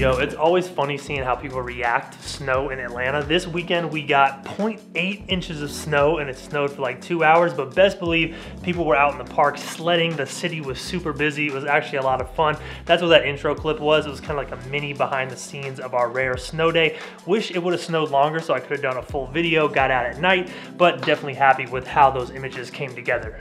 go. It's always funny seeing how people react to snow in Atlanta. This weekend we got 0.8 inches of snow and it snowed for like 2 hours, but best believe people were out in the park sledding. The city was super busy. It was actually a lot of fun. That's what that intro clip was. It was kind of like a mini behind the scenes of our rare snow day. Wish it would have snowed longer so I could have done a full video, got out at night, but definitely happy with how those images came together.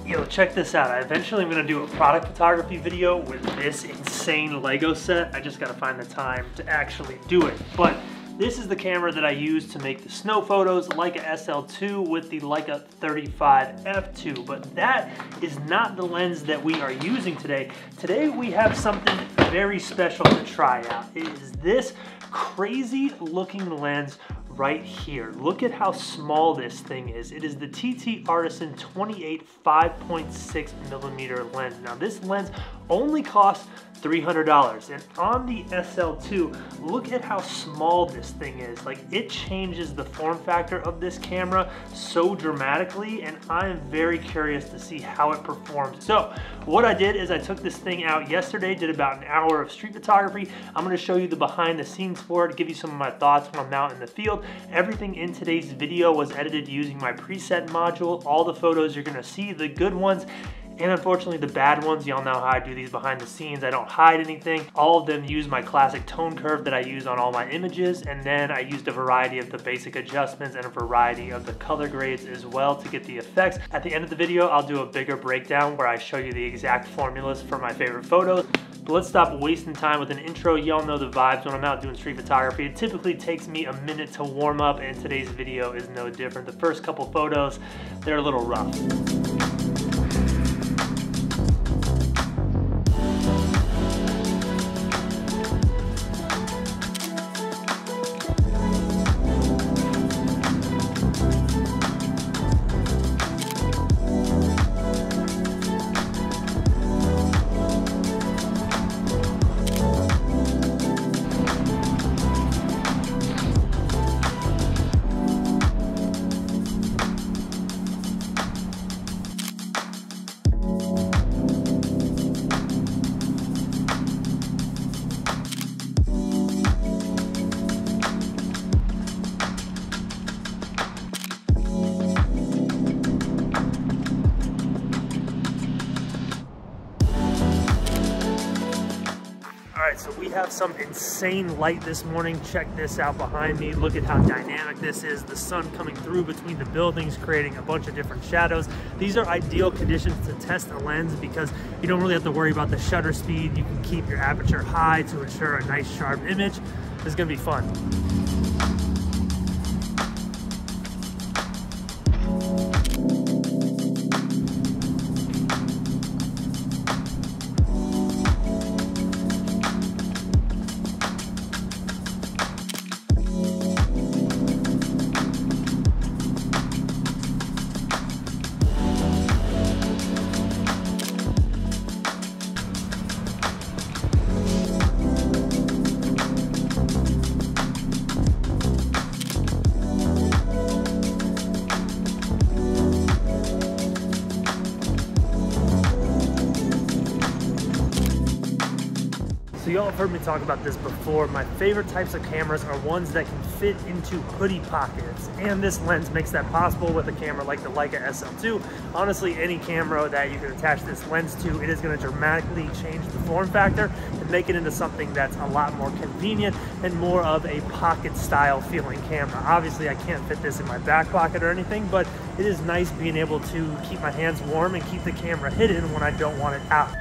Yo, check this out. I eventually am gonna do a product photography video with this insane Lego set. I just gotta find the time to actually do it. But this is the camera that I use to make the snow photos, Leica SL2 with the Leica 35 f2. But that is not the lens that we are using today. Today we have something very special to try out. It is this crazy looking lens right here. Look at how small this thing is. It is the TTArtisan 28mm f5.6 lens. Now this lens only costs $300, and on the SL2, look at how small this thing is. Like, it changes the form factor of this camera so dramatically, and I am very curious to see how it performs. So what I did is I took this thing out yesterday, did about an hour of street photography. I'm gonna show you the behind the scenes for it, give you some of my thoughts when I'm out in the field. Everything in today's video was edited using my preset module. All the photos you're gonna see, the good ones, and unfortunately the bad ones. Y'all know how I do these behind the scenes. I don't hide anything. All of them use my classic tone curve that I use on all my images, and then I used a variety of the basic adjustments and a variety of the color grades as well to get the effects. At the end of the video, I'll do a bigger breakdown where I show you the exact formulas for my favorite photos. But let's stop wasting time with an intro. Y'all know the vibes when I'm out doing street photography. It typically takes me a minute to warm up, and today's video is no different. The first couple photos, they're a little rough. Alright, so we have some insane light this morning. Check this out behind me. Look at how dynamic this is. The sun coming through between the buildings, creating a bunch of different shadows. These are ideal conditions to test a lens because you don't really have to worry about the shutter speed. You can keep your aperture high to ensure a nice sharp image. This is gonna be fun. So y'all have heard me talk about this before. My favorite types of cameras are ones that can fit into hoodie pockets, and this lens makes that possible with a camera like the Leica SL2. Honestly, any camera that you can attach this lens to, it is going to dramatically change the form factor and make it into something that's a lot more convenient and more of a pocket style feeling camera. Obviously, I can't fit this in my back pocket or anything, but it is nice being able to keep my hands warm and keep the camera hidden when I don't want it out.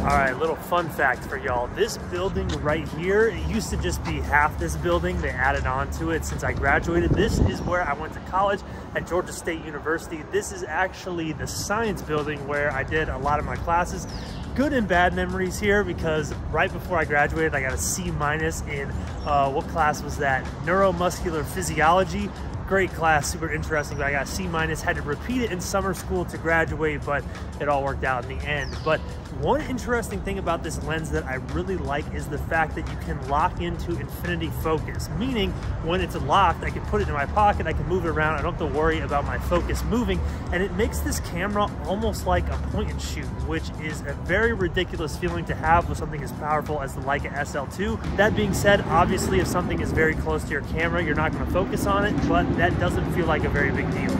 Alright, little fun fact for y'all. This building right here, it used to just be half this building. They added on to it since I graduated. This is where I went to college. at Georgia State University. This is actually the science building where I did a lot of my classes. Good and bad memories here because right before I graduated, I got a C- in, what class was that? Neuromuscular physiology. Great class, super interesting, but I got a C-, had to repeat it in summer school to graduate, but it all worked out in the end. But one interesting thing about this lens that I really like is the fact that you can lock into infinity focus, meaning when it's locked, I can put it in my pocket, I can move it around, I don't have to worry about my focus moving, and it makes this camera almost like a point and shoot, which is a very ridiculous feeling to have with something as powerful as the Leica SL2. That being said, obviously if something is very close to your camera, you're not going to focus on it, but that doesn't feel like a very big deal.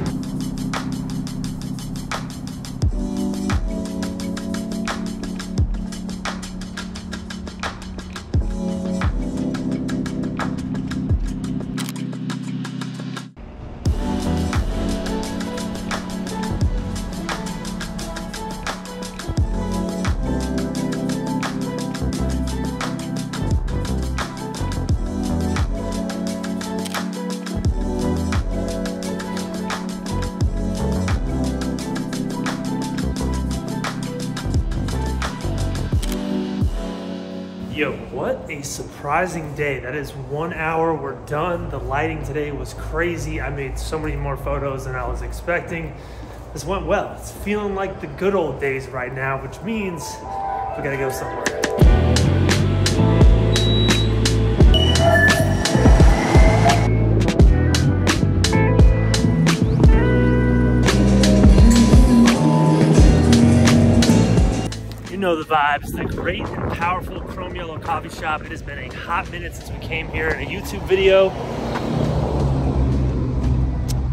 Yo, what a surprising day. That is 1 hour, we're done. The lighting today was crazy. I made so many more photos than I was expecting. This went well. It's feeling like the good old days right now, which means we gotta go somewhere. You know the vibes, the great and powerful chrome yellow coffee shop. It has been a hot minute since we came here in a YouTube video.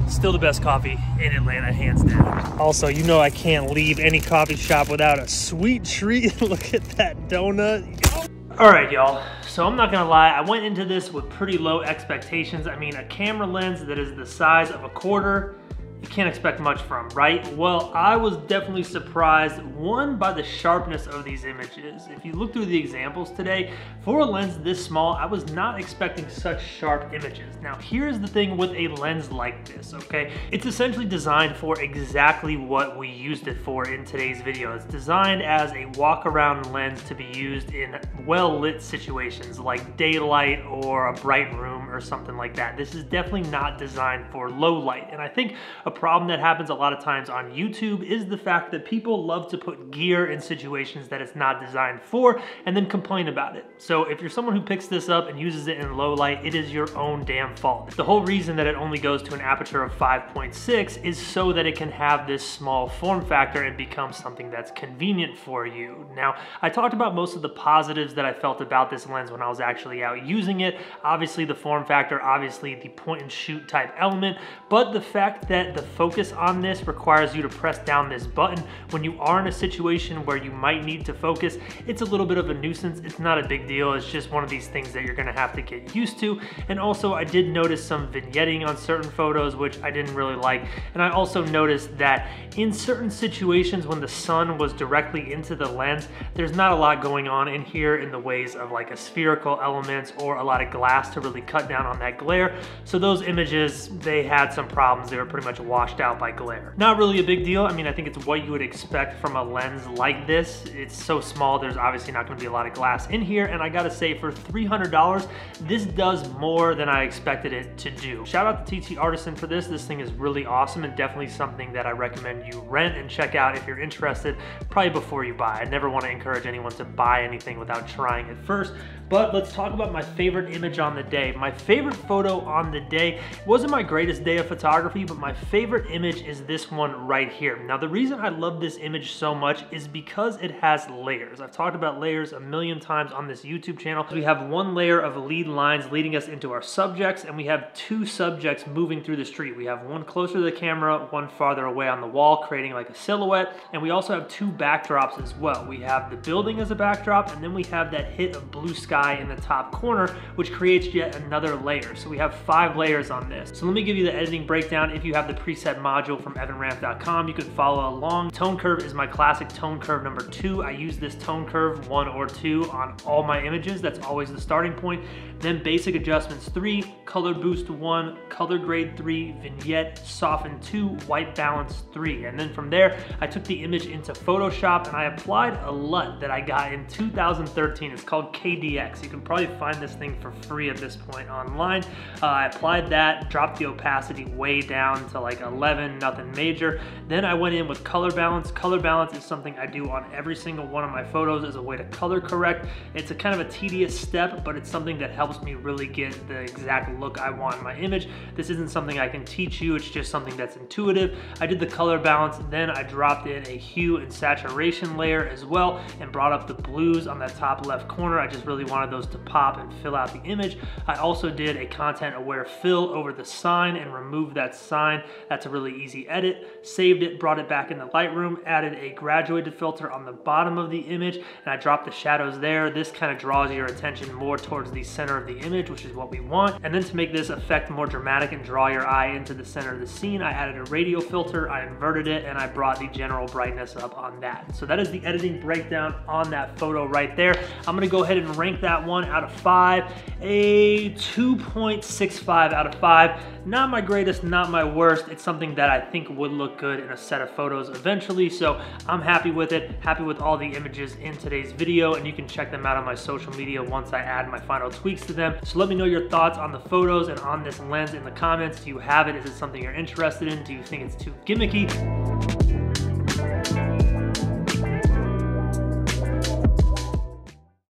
Still the best coffee in Atlanta, hands down. Also, you know I can't leave any coffee shop without a sweet treat. Look at that donut. All right, y'all. So I'm not gonna lie, I went into this with pretty low expectations. I mean, a camera lens that is the size of a quarter, you can't expect much from, right? Well, I was definitely surprised, one, by the sharpness of these images. If you look through the examples today, for a lens this small, I was not expecting such sharp images. Now, here's the thing with a lens like this, okay? It's essentially designed for exactly what we used it for in today's video. It's designed as a walk-around lens to be used in well-lit situations like daylight or a bright room or something like that. This is definitely not designed for low light, and I think a problem that happens a lot of times on YouTube is the fact that people love to put gear in situations that it's not designed for and then complain about it. So if you're someone who picks this up and uses it in low light, it is your own damn fault. The whole reason that it only goes to an aperture of 5.6 is so that it can have this small form factor and become something that's convenient for you. Now, I talked about most of the positives that I felt about this lens when I was actually out using it. Obviously the form factor, obviously the point and shoot type element, but the fact that the focus on this requires you to press down this button when you are in a situation where you might need to focus, it's a little bit of a nuisance. It's not a big deal. It's just one of these things that you're gonna have to get used to. And also I did notice some vignetting on certain photos, which I didn't really like. And I also noticed that in certain situations when the sun was directly into the lens, there's not a lot going on in here in the ways of like a spherical elements or a lot of glass to really cut down on that glare. So those images, they had some problems. They were pretty much washed out by glare. Not really a big deal. I mean, I think it's what you would expect from a lens like this. It's so small, there's obviously not gonna be a lot of glass in here, and I gotta say, for $300, this does more than I expected it to do. Shout out to TTArtisan for this. This thing is really awesome and definitely something that I recommend you rent and check out if you're interested, probably before you buy. I never wanna encourage anyone to buy anything without trying it first, but let's talk about my favorite image on the day. My favorite photo on the day wasn't my greatest day of photography, but my favorite image is this one right here. Now, the reason I love this image so much is because it has layers. I've talked about layers a million times on this YouTube channel. We have one layer of lead lines leading us into our subjects, and we have two subjects moving through the street. We have one closer to the camera, one farther away on the wall, creating like a silhouette, and we also have two backdrops as well. We have the building as a backdrop, and then we have that hit of blue sky eye in the top corner, which creates yet another layer. So we have 5 layers on this. So let me give you the editing breakdown. If you have the preset module from evanramp.com, you can follow along. Tone curve is my classic tone curve number 2. I use this tone curve 1 or 2 on all my images. That's always the starting point. Then basic adjustments 3, color boost 1, color grade 3, vignette, soften 2, white balance 3. And then from there, I took the image into Photoshop and I applied a LUT that I got in 2013. It's called KDX. You can probably find this thing for free at this point online. I applied that, dropped the opacity way down to like 11, nothing major. Then I went in with color balance. Color balance is something I do on every single one of my photos as a way to color correct. It's a kind of a tedious step, but it's something that helps me really get the exact look I want in my image. This isn't something I can teach you, it's just something that's intuitive. I did the color balance, then I dropped in a hue and saturation layer as well and brought up the blues on that top left corner. I just really wanted those to pop and fill out the image. I also did a content aware fill over the sign and removed that sign. That's a really easy edit. Saved it, brought it back into Lightroom, added a graduated filter on the bottom of the image, and I dropped the shadows there. This kind of draws your attention more towards the center of the image, which is what we want. And then to make this effect more dramatic and draw your eye into the center of the scene, I added a radial filter, I inverted it, and I brought the general brightness up on that. So that is the editing breakdown on that photo right there. I'm gonna go ahead and rank that one out of 5, a 2.65 out of 5. Not my greatest, not my worst. It's something that I think would look good in a set of photos eventually, so I'm happy with it, happy with all the images in today's video, and you can check them out on my social media once I add my final tweaks to them. So let me know your thoughts on the photos and on this lens in the comments. Do you have it? Is it something you're interested in? Do you think it's too gimmicky?